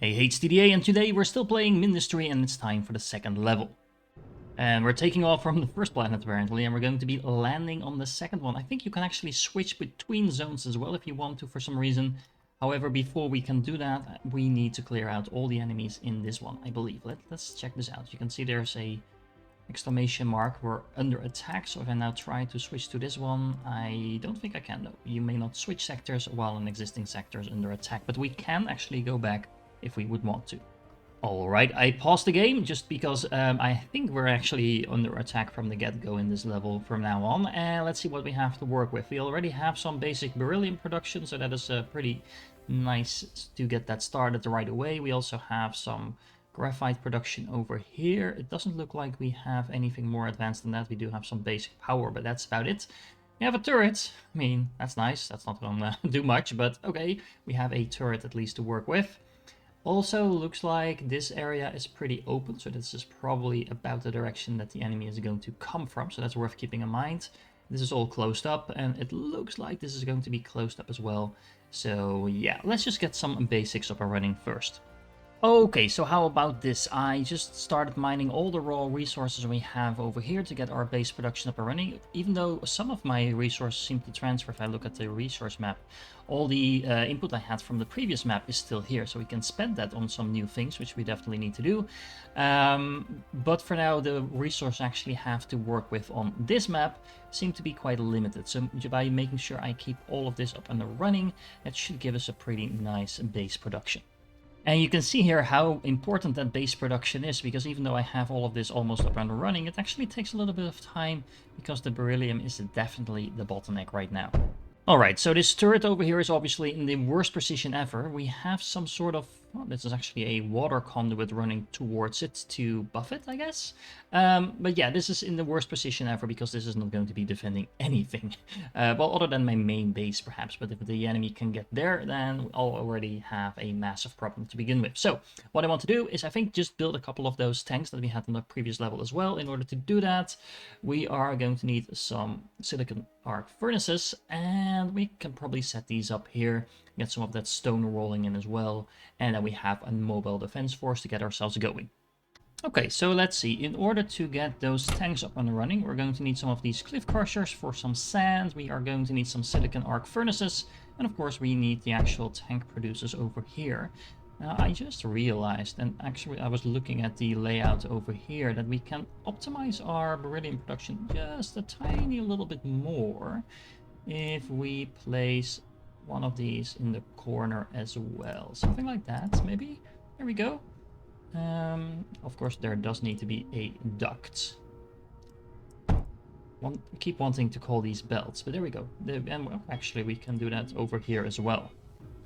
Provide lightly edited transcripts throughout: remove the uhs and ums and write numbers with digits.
Hey HTDA, and today we're still playing Mindustry and it's time for the second level. And we're taking off from the first planet apparently, and we're going to be landing on the second one. I think you can actually switch between zones as well if you want to for some reason. However, before we can do that, we need to clear out all the enemies in this one, I believe. Let's check this out. You can see there's a exclamation mark. We're under attack, so if I now try to switch to this one, I don't think I can though. You may not switch sectors while an existing sector is under attack, but we can actually go back if we would want to. Alright, I paused the game just because I think we're actually under attack from the get-go in this level from now on. And let's see what we have to work with. We already have some basic beryllium production, so that is pretty nice to get that started right away. We also have some graphite production over here. It doesn't look like we have anything more advanced than that. We do have some basic power, but that's about it. We have a turret. I mean, that's nice. That's not gonna do much, but okay. We have a turret at least to work with. Also, looks like this area is pretty open, so this is probably about the direction that the enemy is going to come from, so that's worth keeping in mind. This is all closed up, and it looks like this is going to be closed up as well. So yeah, let's just get some basics up and running first. Okay, so how about this? I just started mining all the raw resources we have over here to get our base production up and running, even though some of my resources seem to transfer. If I look at the resource map, all the input I had from the previous map is still here, so we can spend that on some new things, which we definitely need to do. But for now, the resources I actually have to work with on this map seem to be quite limited, so by making sure I keep all of this up and running, that should give us a pretty nice base production. And you can see here how important that base production is, because even though I have all of this almost up and running, it actually takes a little bit of time because the beryllium is definitely the bottleneck right now. Alright, so this turret over here is obviously in the worst position ever. We have some sort of, well, this is actually a water conduit running towards it to buff it, I guess. But yeah, this is in the worst position ever because this is not going to be defending anything. Well, other than my main base perhaps, but if the enemy can get there, then I'll already have a massive problem to begin with. So what I want to do is I think just build a couple of those tanks that we had on the previous level as well. In order to do that, we are going to need some silicon arc furnaces, and we can probably set these up here, get some of that stone rolling in as well, and then we have a mobile defense force to get ourselves going. Okay, so let's see. In order to get those tanks up and running, we're going to need some of these cliff crushers for some sand. We are going to need some silicon arc furnaces, and of course we need the actual tank producers over here. Now, I just realized, and actually I was looking at the layout over here, that we can optimize our beryllium production just a tiny little bit more if we place one of these in the corner as well. Something like that, maybe? There we go. Of course, there does need to be a duct. Keep wanting to call these belts, but there we go. And well, actually, we can do that over here as well.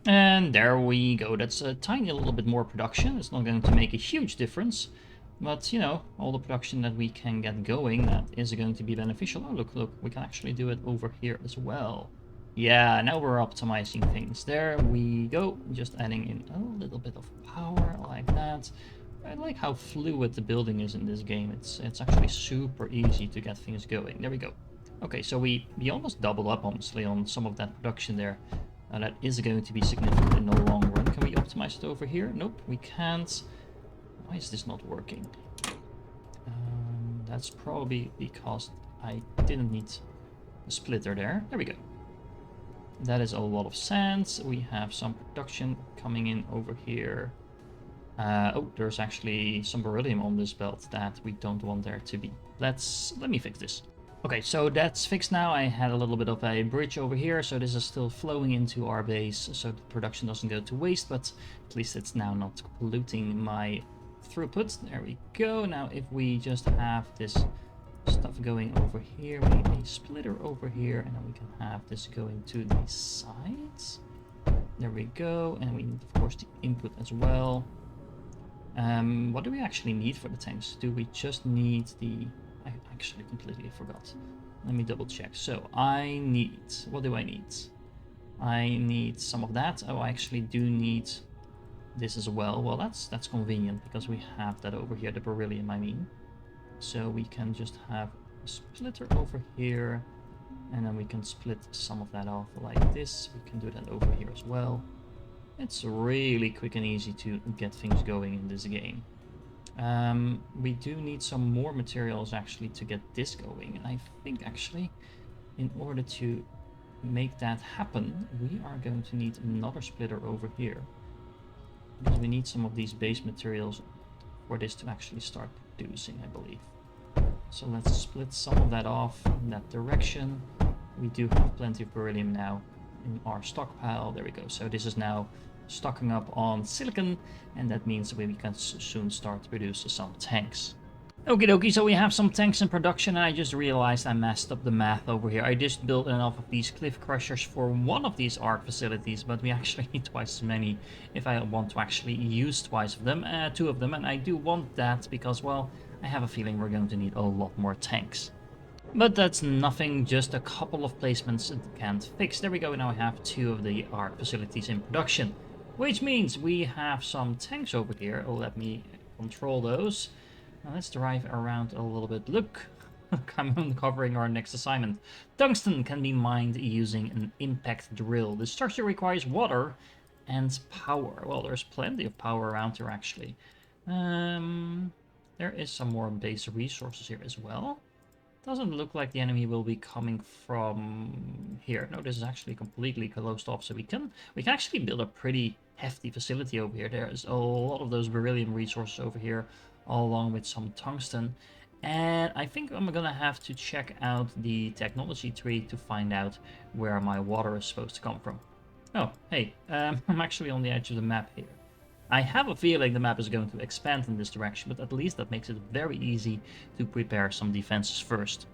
And there we go. That's a tiny little bit more production. It's not going to make a huge difference. But, you know, all the production that we can get going, that is going to be beneficial. Oh, look, we can actually do it over here as well. Yeah, now we're optimizing things. There we go. Just adding in a little bit of power like that. I like how fluid the building is in this game. It's actually super easy to get things going. There we go. Okay, so we almost double up, honestly, on some of that production there. That is going to be significant in the long run. Can we optimize it over here? Nope, we can't. Why is this not working? That's probably because I didn't need a splitter there. There we go. That is a lot of sand. We have some production coming in over here. Oh, there's actually some beryllium on this belt that we don't want there to be. Let me fix this. Okay, so that's fixed now. I had a little bit of a bridge over here, so this is still flowing into our base, so the production doesn't go to waste, but at least it's now not polluting my throughput. There we go. Now, if we just have this stuff going over here, we need a splitter over here, and then we can have this going to the sides. There we go, and we need, of course, the input as well. What do we actually need for the tanks? Do we just need the... I actually completely forgot. Let me double check. So I need, what do I need? I need some of that. Oh, I actually do need this as well. Well, that's convenient because we have that over here, the beryllium, I mean. So we can just have a splitter over here, and then we can split some of that off like this. We can do that over here as well. It's really quick and easy to get things going in this game. We do need some more materials actually to get this going. And I think actually in order to make that happen, we are going to need another splitter over here. Because we need some of these base materials for this to actually start producing, I believe. So let's split some of that off in that direction. We do have plenty of beryllium now in our stockpile. There we go. So this is now stocking up on silicon, and that means that we can soon start to produce some tanks. Okie dokie, so we have some tanks in production, and I just realized I messed up the math over here. I just built enough of these cliff crushers for one of these arc facilities, but we actually need twice as many if I want to actually use twice of them, two of them, and I do want that because, well, I have a feeling we're going to need a lot more tanks. But that's nothing, just a couple of placements it can't fix. There we go, now I have two of the arc facilities in production, which means we have some tanks over here. Oh, let me control those. Now let's drive around a little bit. Look, I'm uncovering our next assignment. Tungsten can be mined using an impact drill. The structure requires water and power. Well, there's plenty of power around here, actually. There is some more base resources here as well. Doesn't look like the enemy will be coming from here. No, this is actually completely closed off, so we can actually build a pretty hefty facility over here. There's a lot of those beryllium resources over here, along with some tungsten. And I think I'm gonna have to check out the technology tree to find out where my water is supposed to come from. Oh, hey, I'm actually on the edge of the map here. I have a feeling the map is going to expand in this direction, but at least that makes it very easy to prepare some defenses first.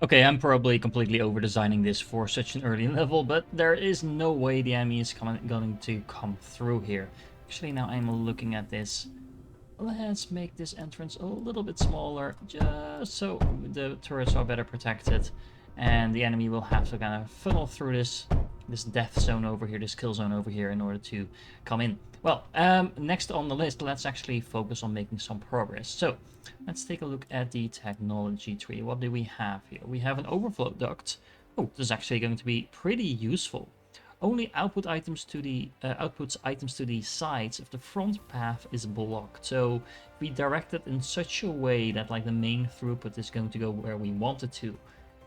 Okay, I'm probably completely over-designing this for such an early level, but there is no way the enemy is going to come through here. Actually, now I'm looking at this. Let's make this entrance a little bit smaller, just so the turrets are better protected, and the enemy will have to kind of funnel through this death zone over here, this kill zone over here, in order to come in. Well, next on the list, let's actually focus on making some progress. So, let's take a look at the technology tree. What do we have here? We have an overflow duct. Oh, this is actually going to be pretty useful. Only outputs items to the sides if the front path is blocked. So if we direct it in such a way that like the main throughput is going to go where we want it to,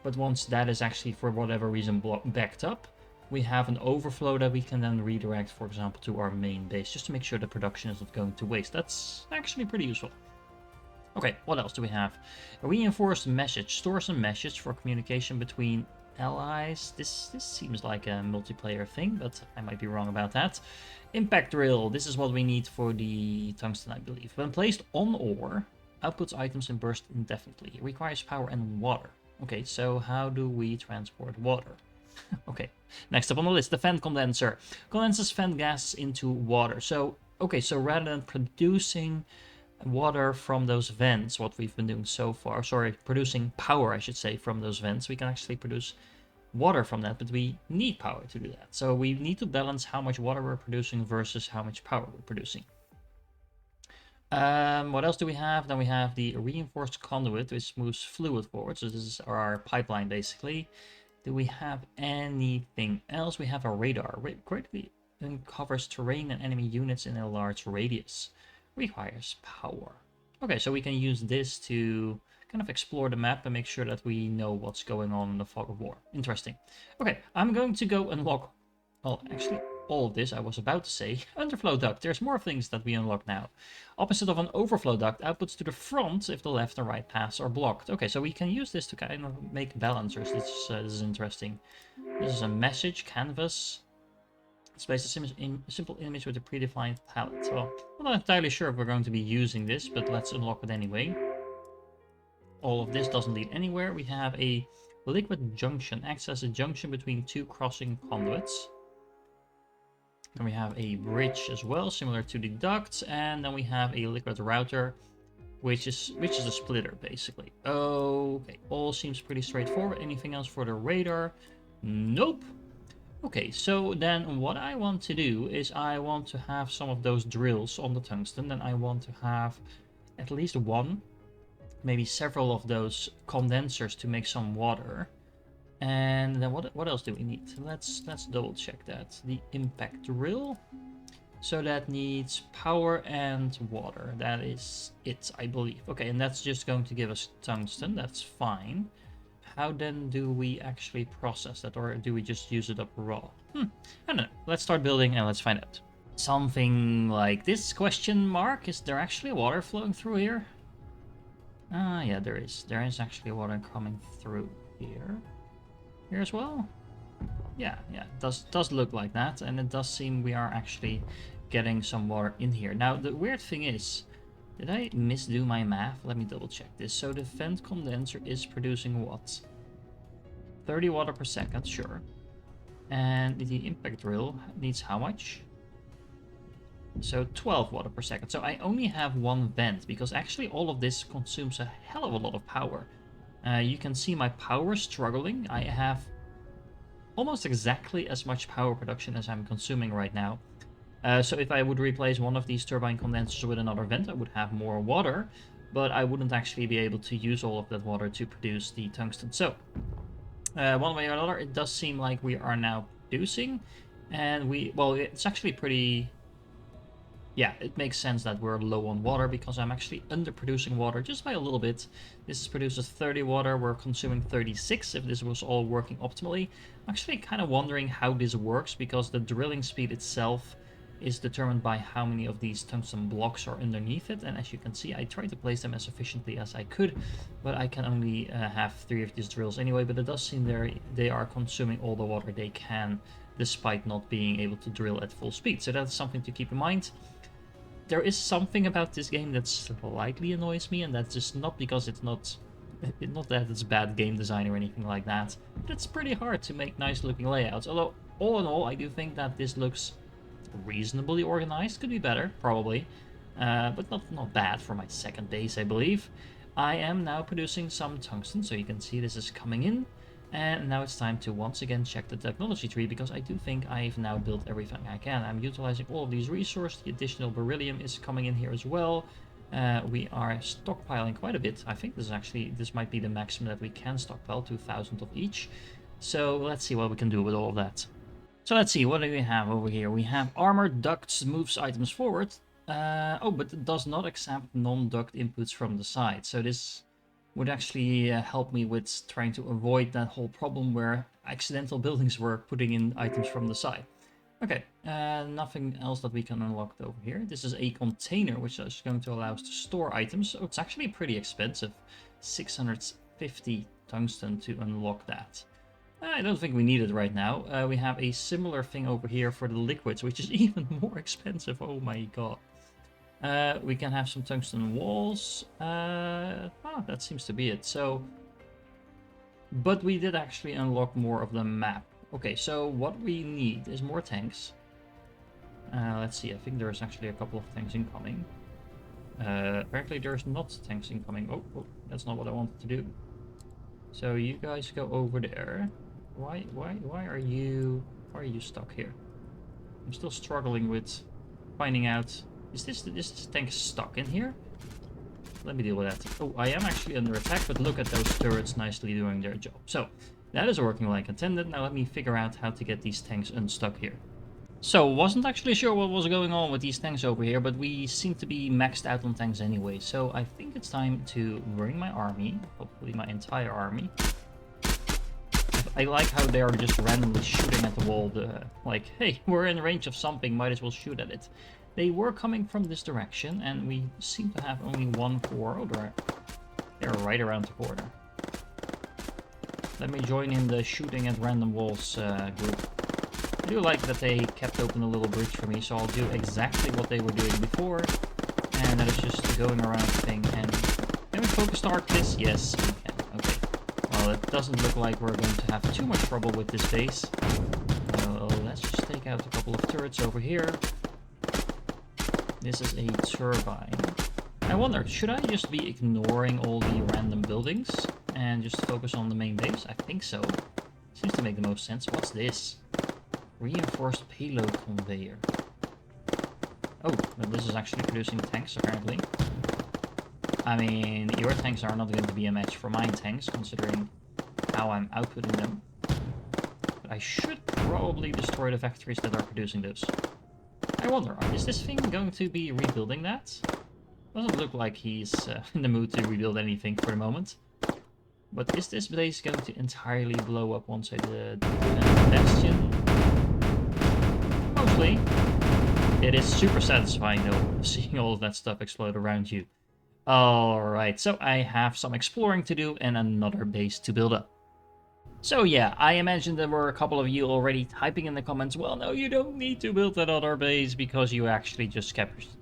but once that is actually for whatever reason backed up, we have an overflow that we can then redirect, for example, to our main base, just to make sure the production isn't going to waste. That's actually pretty useful. Okay, what else do we have? A reinforced message. Stores a message for communication between allies. This seems like a multiplayer thing, but I might be wrong about that. Impact drill. This is what we need for the tungsten, I believe. When placed on ore, outputs items and burst indefinitely. It requires power and water. Okay, so how do we transport water? Okay, next up on the list, the vent condenser. Condenses vent gases into water. So, okay, so rather than producing water from those vents, what we've been doing so far, sorry, producing power, I should say, from those vents, we can actually produce water from that, but we need power to do that. So we need to balance how much water we're producing versus how much power we're producing. What else do we have? Then we have the reinforced conduit, which moves fluid forward. So this is our pipeline, basically. Do we have anything else? We have a radar. Greatly covers terrain and enemy units in a large radius. Requires power. Okay, so we can use this to kind of explore the map and make sure that we know what's going on in the fog of war. Interesting. Okay, I'm going to go unlock, well, actually, all of this I was about to say. Underflow duct. There's more things that we unlock now. Opposite of an overflow duct, outputs to the front if the left and right paths are blocked. Okay, so we can use this to kind of make balancers. This is interesting. This is a message canvas. Displays a simple image with a predefined palette. So I'm not entirely sure if we're going to be using this, but let's unlock it anyway. All of this doesn't lead anywhere. We have a liquid junction. Acts as a junction between two crossing conduits. Then we have a bridge as well, similar to the ducts, and then we have a liquid router, which is a splitter basically. Okay, all seems pretty straightforward. Anything else for the radar? Nope. Okay, so then what I want to do is I want to have some of those drills on the tungsten. Then I want to have at least one, maybe several of those condensers to make some water. And then what else do we need? Let's double check that. The impact drill. So that needs power and water. That is it, I believe. Okay, and that's just going to give us tungsten. That's fine. How then do we actually process that, or do we just use it up raw? I don't know. Let's start building and let's find out. Something like this question mark. Is there actually water flowing through here? Ah, yeah, there is. There is actually water coming through here. Here as well? Yeah, it does look like that, and it does seem we are actually getting some water in here. Now, the weird thing is, did I misdo my math? Let me double check this. So the vent condenser is producing what? 30 water per second, sure. And the impact drill needs how much? So 12 water per second. So I only have one vent, because actually all of this consumes a hell of a lot of power. You can see my power struggling. I have almost exactly as much power production as I'm consuming right now. So if I would replace one of these turbine condensers with another vent, I would have more water, but I wouldn't actually be able to use all of that water to produce the tungsten. So, one way or another, it does seem like we are now producing, and well, it's actually pretty... Yeah, it makes sense that we're low on water, because I'm actually underproducing water just by a little bit. This produces 30 water, we're consuming 36 if this was all working optimally. I'm actually kind of wondering how this works, because the drilling speed itself is determined by how many of these tungsten blocks are underneath it, and as you can see, I tried to place them as efficiently as I could, but I can only have 3 of these drills anyway. But it does seem they are consuming all the water they can, despite not being able to drill at full speed. So that's something to keep in mind. There is something about this game that slightly annoys me, and that's just not because it's not that it's bad game design or anything like that, but it's pretty hard to make nice looking layouts. Although, all in all, I do think that this looks reasonably organized. Could be better, probably, but not bad for my second base, I believe. I am now producing some tungsten, so you can see this is coming in. And now it's time to once again check the technology tree, because I do think I've now built everything I can. I'm utilizing all of these resources. The additional beryllium is coming in here as well. We are stockpiling quite a bit. I think this might be the maximum that we can stockpile, 2,000 of each. So let's see what we can do with all of that. So let's see, what do we have over here? We have armor ducts, moves items forward. Oh, but it does not accept non-duct inputs from the side. So this would actually help me with trying to avoid that whole problem where accidental buildings were putting in items from the side. Okay, nothing else that we can unlock over here. This is a container, which is going to allow us to store items. So it's actually pretty expensive, 650 tungsten to unlock that. I don't think we need it right now. We have a similar thing over here for the liquids, which is even more expensive. Oh my god. We can have some tungsten walls. That seems to be it. So, but we did actually unlock more of the map. Okay, so what we need is more tanks. Let's see, I think there's actually a couple of tanks incoming. Apparently there's not tanks incoming. Oh, that's not what I wanted to do. So you guys go over there. Why are you stuck here? I'm still struggling with finding out. Is this tank stuck in here? Let me deal with that. Oh, I am actually under attack, but look at those turrets nicely doing their job. So that is working like intended. Now let me figure out how to get these tanks unstuck here. So, wasn't actually sure what was going on with these tanks over here, but we seem to be maxed out on tanks anyway. So I think it's time to bring my army, hopefully my entire army. I like how they are just randomly shooting at the wall. Like, hey, we're in range of something, might as well shoot at it. They were coming from this direction, and we seem to have only one for... Oh, they're right around the corner. Let me join in the shooting at random walls group. I do like that they kept open a little bridge for me, so I'll do exactly what they were doing before. And that is just the going around thing. And can we focus arc this? Yes, we can. Okay. Well, it doesn't look like we're going to have too much trouble with this base. So let's just take out a couple of turrets over here. This is a turbine. I wonder, should I just be ignoring all the random buildings and just focus on the main base? I think so. Seems to make the most sense. What's this? Reinforced payload conveyor. Oh, well, this is actually producing tanks, apparently. I mean, your tanks are not going to be a match for my tanks, considering how I'm outputting them. But I should probably destroy the factories that are producing those. I wonder, is this thing going to be rebuilding that? Doesn't look like he's in the mood to rebuild anything for the moment. But is this base going to entirely blow up once I did the bastion? Mostly. It is super satisfying though, seeing all of that stuff explode around you. Alright, so I have some exploring to do and another base to build up. So yeah, I imagine there were a couple of you already typing in the comments, well, no, you don't need to build another base because you actually just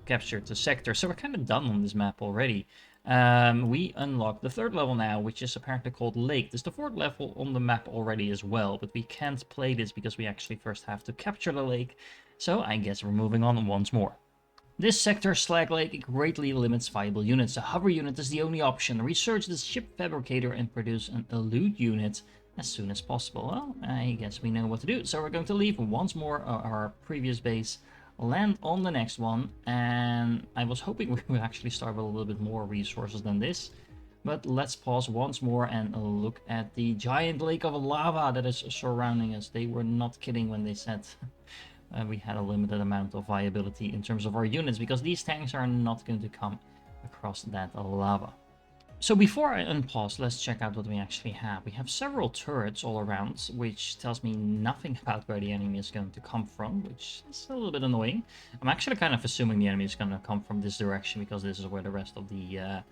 captured the sector. So we're kind of done on this map already. We unlocked the 3rd level now, which is apparently called Lake. There's the 4th level on the map already as well, but we can't play this because we actually first have to capture the lake. So I guess we're moving on once more. This sector, Slag Lake, greatly limits viable units. A hover unit is the only option. Research the ship fabricator and produce an elude unit as soon as possible. Well, I guess we know what to do. So we're going to leave once more our previous base, land on the next one, and I was hoping we would actually start with a little bit more resources than this. But let's pause once more and look at the giant lake of lava that is surrounding us. They were not kidding when they said we had a limited amount of viability in terms of our units, because these tanks are not going to come across that lava. So before I unpause, let's check out what we actually have. We have several turrets all around, which tells me nothing about where the enemy is going to come from, which is a little bit annoying. I'm actually kind of assuming the enemy is going to come from this direction, because this is where the rest of the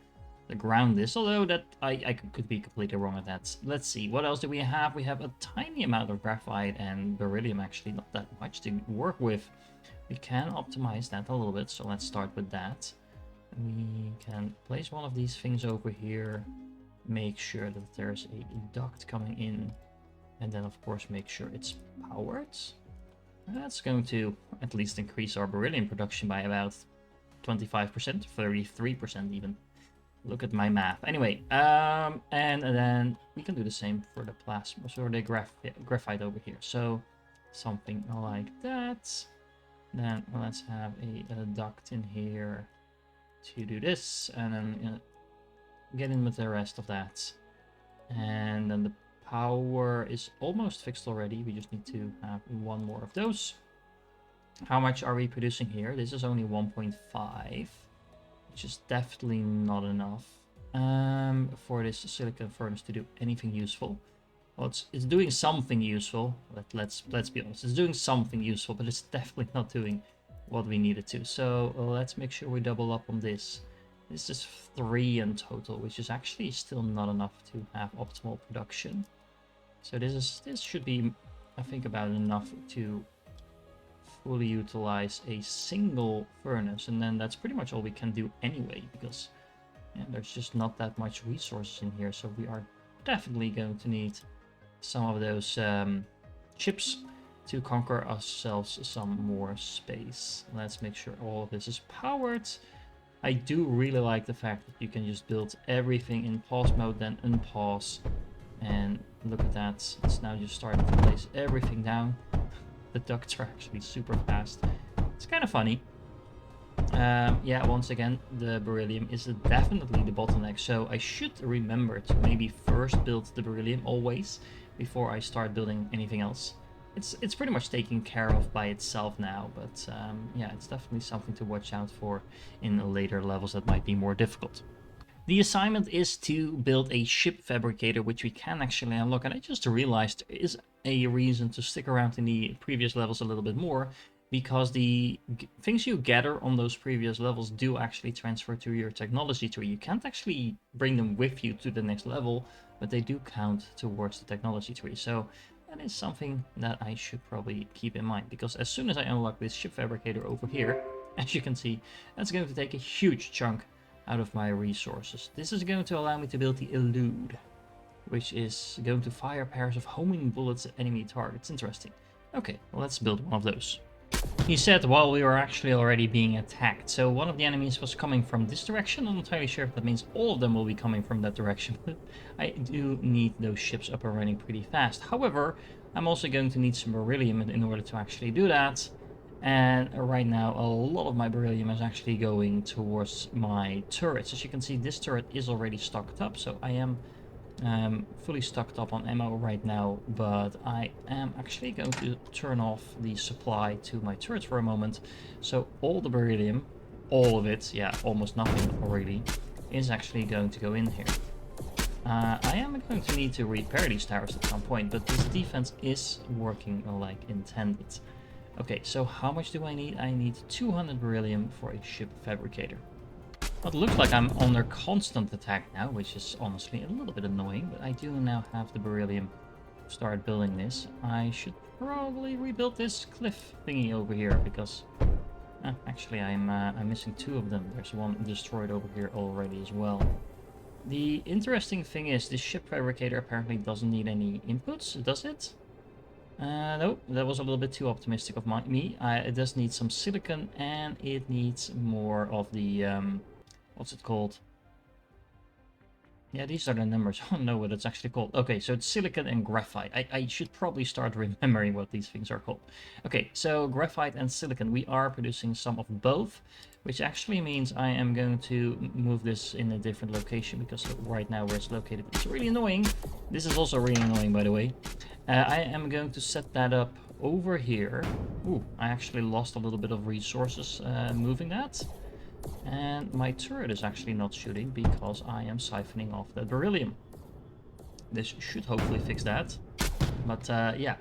ground is, although that I could be completely wrong at that. Let's see, what else do we have? We have a tiny amount of graphite and beryllium, actually not that much to work with. We can optimize that a little bit, so let's start with that. We can place one of these things over here, make sure that there's a duct coming in, and then of course make sure it's powered. That's going to at least increase our beryllium production by about 25%, 33% even. Look at my math. Anyway, and then we can do the same for the plasma, so the graphite over here. So something like that. Then let's have a duct in here to do this, and then get in with the rest of that. And then the power is almost fixed already. We just need to have one more of those. How much are we producing here? This is only 1.5. Which is definitely not enough for this silicon furnace to do anything useful. Well, it's doing something useful. Let's be honest. It's doing something useful, but it's definitely not doing what we needed to. So let's make sure we double up on this. This is 3 in total, which is actually still not enough to have optimal production. So this should be, I think, about enough to fully utilize a single furnace, and then that's pretty much all we can do anyway, because there's just not that much resources in here. So we are definitely going to need some of those chips to conquer ourselves some more space. Let's make sure all of this is powered. I do really like the fact that you can just build everything in pause mode, then unpause, and look at that. It's now just starting to place everything down. The ducts are actually super fast. It's kind of funny. Yeah, once again, the beryllium is definitely the bottleneck, so I should remember to maybe first build the beryllium always before I start building anything else. It's pretty much taken care of by itself now, but yeah, it's definitely something to watch out for in later levels that might be more difficult. The assignment is to build a ship fabricator, which we can actually unlock, and I just realized there is a reason to stick around in the previous levels a little bit more, because the things you gather on those previous levels do actually transfer to your technology tree. You can't actually bring them with you to the next level, but they do count towards the technology tree. So that is something that I should probably keep in mind, because as soon as I unlock this ship fabricator over here, as you can see, that's going to take a huge chunk out of my resources. This is going to allow me to build the elude, which is going to fire pairs of homing bullets at enemy targets. Interesting. Okay, well, let's build one of those. He said while we were actually already being attacked. So one of the enemies was coming from this direction. I'm not entirely sure if that means all of them will be coming from that direction, but I do need those ships up and running pretty fast. However, I'm also going to need some beryllium in order to actually do that. And right now, a lot of my beryllium is actually going towards my turrets. As you can see, this turret is already stocked up, so I am I'm fully stocked up on ammo right now, but I am actually going to turn off the supply to my turrets for a moment. So all the beryllium, all of it, yeah, almost nothing really, is actually going to go in here. I am going to need to repair these towers at some point, but this defense is working like intended. Okay, so how much do I need? I need 200 beryllium for a ship fabricator. Well, it looks like I'm under constant attack now, which is honestly a little bit annoying, but I do now have the beryllium to start building this. I should probably rebuild this cliff thingy over here, because actually I'm missing two of them. There's one destroyed over here already as well. The interesting thing is this ship fabricator apparently doesn't need any inputs, does it? No, that was a little bit too optimistic of me. It does need some silicon, and it needs more of the what's it called? Yeah, these are the numbers. I don't know what it's actually called. Okay, so it's silicon and graphite. I should probably start remembering what these things are called. Okay, so graphite and silicon. We are producing some of both, which actually means I am going to move this in a different location, because right now where it's located, it's really annoying. This is also really annoying, by the way. I am going to set that up over here. Ooh, I actually lost a little bit of resources moving that. And my turret is actually not shooting because I am siphoning off the beryllium. This should hopefully fix that. But yeah,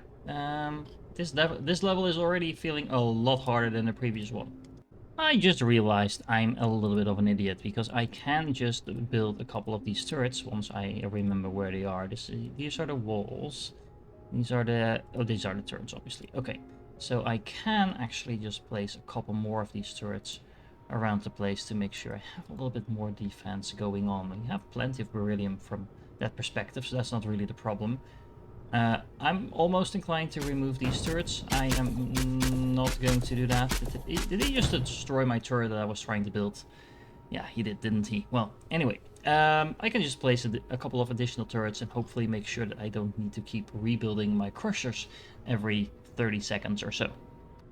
this level is already feeling a lot harder than the previous one. I just realized I'm a little bit of an idiot, because I can just build a couple of these turrets once I remember where they are. These are the walls. These are the turrets, obviously. Okay, so I can actually just place a couple more of these turrets around the place to make sure I have a little bit more defense going on. We have plenty of beryllium from that perspective, so that's not really the problem. I'm almost inclined to remove these turrets. I am not going to do that. Did he just destroy my turret that I was trying to build? Yeah, he did, didn't he? Well, anyway, I can just place a couple of additional turrets and hopefully make sure that I don't need to keep rebuilding my crushers every 30 seconds or so.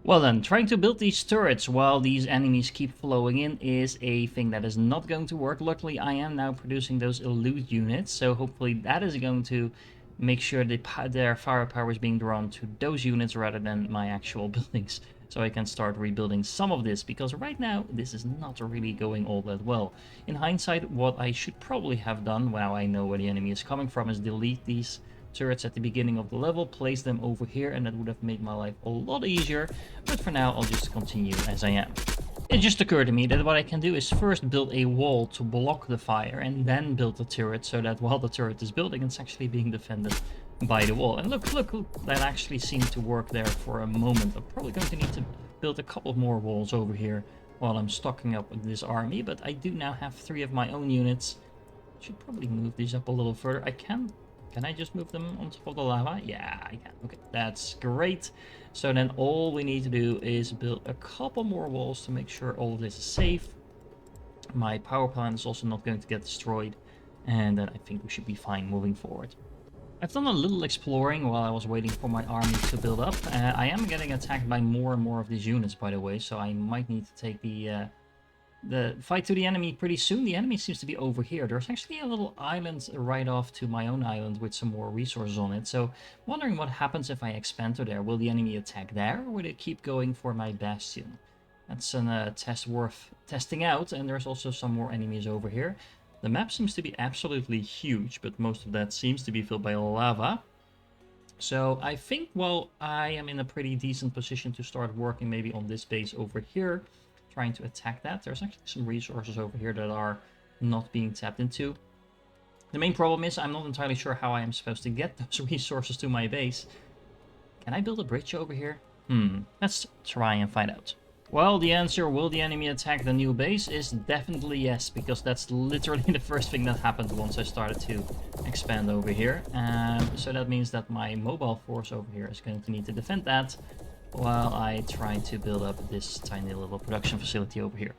Well then, trying to build these turrets while these enemies keep flowing in is a thing that is not going to work. Luckily, I am now producing those elude units, so hopefully that is going to make sure their firepower is being drawn to those units rather than my actual buildings. So I can start rebuilding some of this, because right now this is not really going all that well. In hindsight, what I should probably have done, now I know where the enemy is coming from, is delete these turrets at the beginning of the level, place them over here, and that would have made my life a lot easier. But for now, I'll just continue as I am. It just occurred to me that what I can do is first build a wall to block the fire, and then build the turret, so that while the turret is building, it's actually being defended by the wall. And look, that actually seemed to work there for a moment. I'm probably going to need to build a couple more walls over here while I'm stocking up this army, but I do now have 3 of my own units. Should probably move these up a little further. Can I just move them on top of the lava? Yeah, I can. Okay, that's great. So then all we need to do is build a couple more walls to make sure all of this is safe. My power plant is also not going to get destroyed. And then I think we should be fine moving forward. I've done a little exploring while I was waiting for my army to build up. I am getting attacked by more and more of these units, by the way. So I might need to take the fight to the enemy pretty soon. The enemy seems to be over here. There's actually a little island right off to my own island with some more resources on it. So wondering what happens if I expand to there. Will the enemy attack there, or will it keep going for my bastion? That's a test worth testing out. And there's also some more enemies over here. The map seems to be absolutely huge, but most of that seems to be filled by lava. So I think, well, I am in a pretty decent position to start working maybe on this base over here, trying to attack that. There's actually some resources over here that are not being tapped into. The main problem is I'm not entirely sure how I am supposed to get those resources to my base. Can I build a bridge over here? Let's try and find out. Well, the answer, will the enemy attack the new base, is definitely yes, because that's literally the first thing that happened once I started to expand over here. So that means that my mobile force over here is going to need to defend that, while I try to build up this tiny little production facility over here.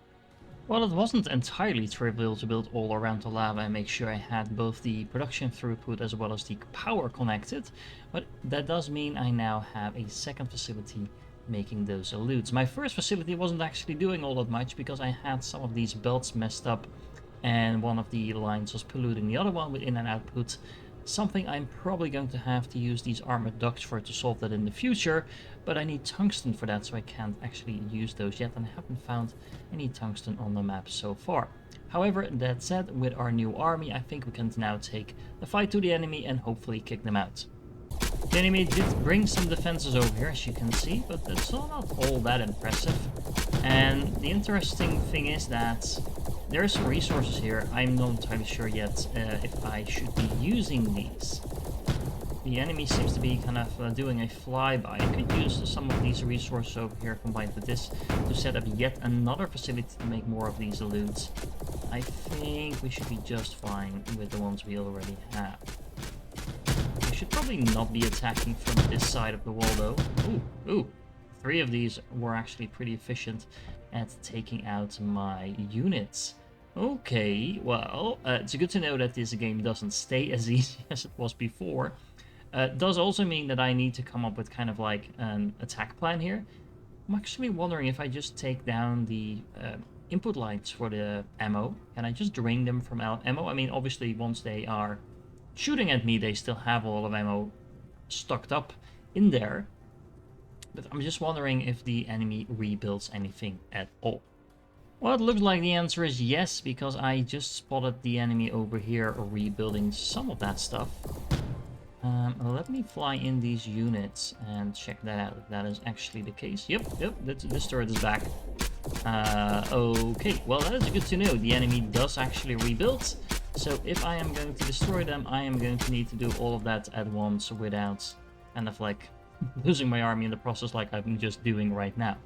Well, it wasn't entirely trivial to build all around the lava and make sure I had both the production throughput as well as the power connected, but that does mean I now have a second facility making those eludes. My first facility wasn't actually doing all that much because I had some of these belts messed up and one of the lines was polluting the other one with in and output. Something I'm probably going to have to use these armored ducts for to solve that in the future, but I need tungsten for that, so I can't actually use those yet, and I haven't found any tungsten on the map so far. However, that said, with our new army, I think we can now take the fight to the enemy and hopefully kick them out. The enemy did bring some defenses over here, as you can see, but it's not all that impressive. And the interesting thing is that there are some resources here. I'm not entirely sure yet if I should be using these. The enemy seems to be kind of doing a flyby. I could use some of these resources over here combined with this to set up yet another facility to make more of these eludes. I think we should be just fine with the ones we already have. We should probably not be attacking from this side of the wall though. Ooh. 3 of these were actually pretty efficient at taking out my units. Okay, well, it's good to know that this game doesn't stay as easy as it was before. Does also mean that I need to come up with kind of like an attack plan here. I'm actually wondering if I just take down the input lines for the ammo. Can I just drain them from ammo? I mean, obviously, once they are shooting at me, they still have a lot of ammo stocked up in there. But I'm just wondering if the enemy rebuilds anything at all. Well, it looks like the answer is yes, because I just spotted the enemy over here rebuilding some of that stuff. Let me fly in these units and check that out, if that is actually the case. Yep, this turret is back. Okay, well, that is good to know. The enemy does actually rebuild. So if I am going to destroy them, I am going to need to do all of that at once without kind of like losing my army in the process like I'm just doing right now.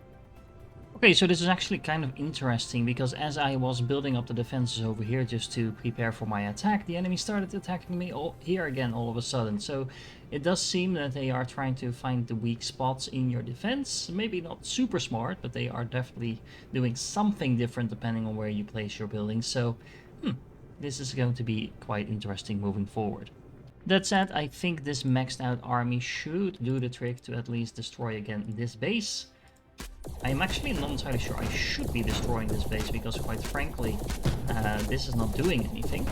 Okay, so this is actually kind of interesting because as I was building up the defenses over here just to prepare for my attack, the enemy started attacking me here again all of a sudden. So it does seem that they are trying to find the weak spots in your defense. Maybe not super smart, but they are definitely doing something different depending on where you place your buildings. So, this is going to be quite interesting moving forward. That said, I think this maxed out army should do the trick to at least destroy again this base. I'm actually not entirely sure I should be destroying this base because quite frankly, this is not doing anything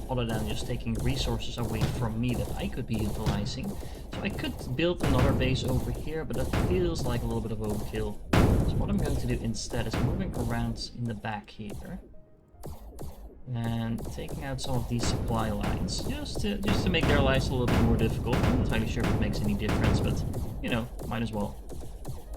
other than just taking resources away from me that I could be utilizing. So I could build another base over here, but that feels like a little bit of overkill. So what I'm going to do instead is moving around in the back here and taking out some of these supply lines just to make their lives a little bit more difficult. I'm not entirely sure if it makes any difference, but you know, might as well.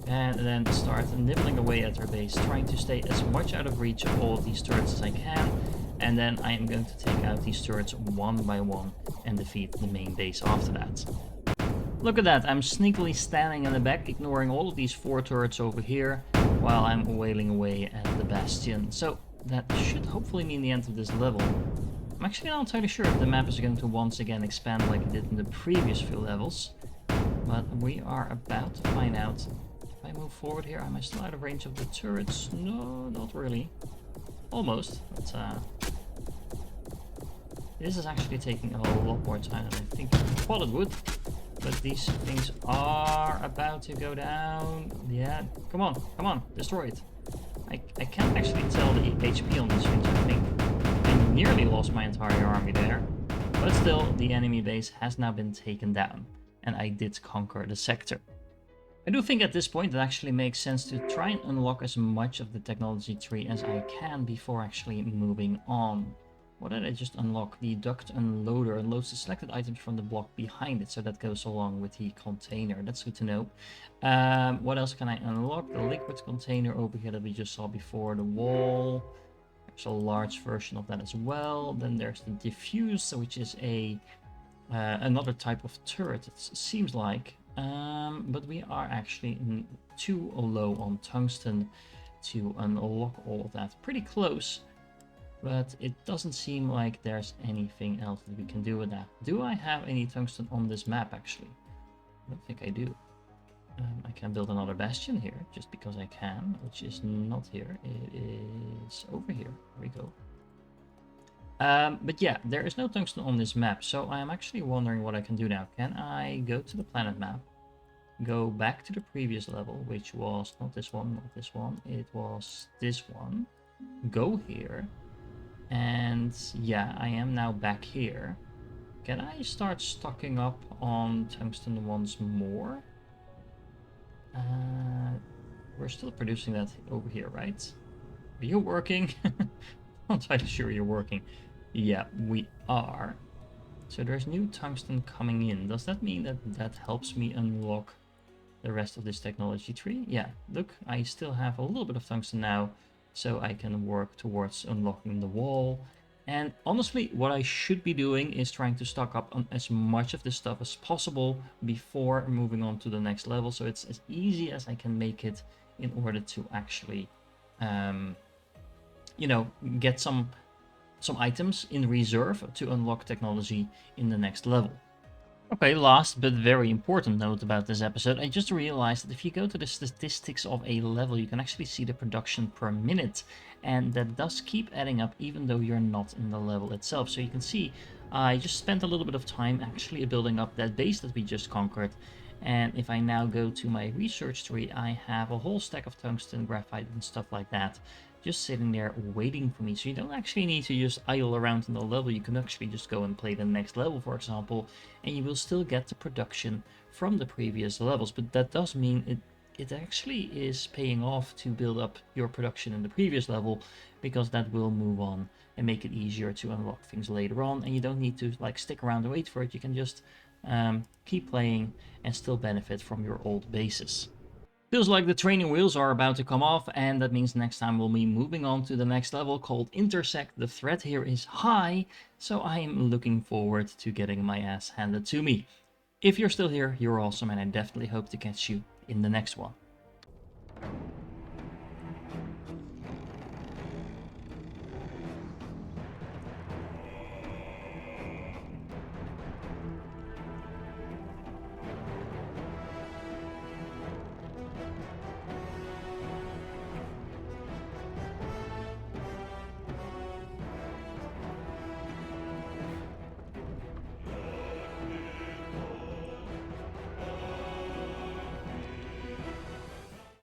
And then start nibbling away at our base, trying to stay as much out of reach of all of these turrets as I can. And then I am going to take out these turrets one by one and defeat the main base after that. Look at that, I'm sneakily standing in the back, ignoring all of these 4 turrets over here, while I'm wailing away at the bastion. So that should hopefully mean the end of this level. I'm actually not entirely sure if the map is going to once again expand like it did in the previous few levels. But we are about to find out. If I move forward here, am I still out of range of the turrets? No, not really. Almost, but this is actually taking a lot more time than I think I thought it would. But these things are about to go down. Yeah, come on, destroy it. I can't actually tell the HP on these things, I think. I nearly lost my entire army there. But still, the enemy base has now been taken down. And I did conquer the sector. I do think at this point it actually makes sense to try and unlock as much of the technology tree as I can before actually moving on. What did I just unlock? The duct unloader unloads the selected items from the block behind it, so that goes along with the container. That's good to know. What else can I unlock? The liquid container over here that we just saw before, the wall. There's a large version of that as well. Then there's the diffuse, which is another type of turret, it seems like. But we are actually too low on tungsten to unlock all of that. Pretty close, but it doesn't seem like there's anything else that we can do with that. Do I have any tungsten on this map, actually? I don't think I do. I can build another bastion here, just because I can, which is not here. It is over here. Here we go. But yeah, there is no tungsten on this map, so I am actually wondering what I can do now. Can I go to the planet map, go back to the previous level, which was not this one, it was this one, go here, And yeah, I am now back here. Can I start stocking up on tungsten once more? We're still producing that over here, right? Are you working? I'm not entirely sure you're working. Yeah, we are. So there's new tungsten coming in. Does that mean that that helps me unlock the rest of this technology tree? Yeah, look, I still have a little bit of tungsten now, so I can work towards unlocking the wall. And honestly, what I should be doing is trying to stock up on as much of this stuff as possible before moving on to the next level, so it's as easy as I can make it in order to actually, um, you know, get some items in reserve to unlock technology in the next level. Okay, last but very important note about this episode, I just realized that if you go to the statistics of a level, you can actually see the production per minute, and that does keep adding up even though you're not in the level itself. So you can see I just spent a little bit of time actually building up that base that we just conquered, and if I now go to my research tree, I have a whole stack of tungsten, graphite, and stuff like that just sitting there waiting for me. So you don't actually need to just idle around in the level, you can actually just go and play the next level, for example, and you will still get the production from the previous levels. But that does mean it actually is paying off to build up your production in the previous level, because that will move on and make it easier to unlock things later on, and you don't need to like stick around and wait for it. You can just keep playing and still benefit from your old bases. Feels like the training wheels are about to come off, and that means next time we'll be moving on to the next level called Intersect. The threat here is high, so I am looking forward to getting my ass handed to me. If you're still here, you're awesome, and I definitely hope to catch you in the next one.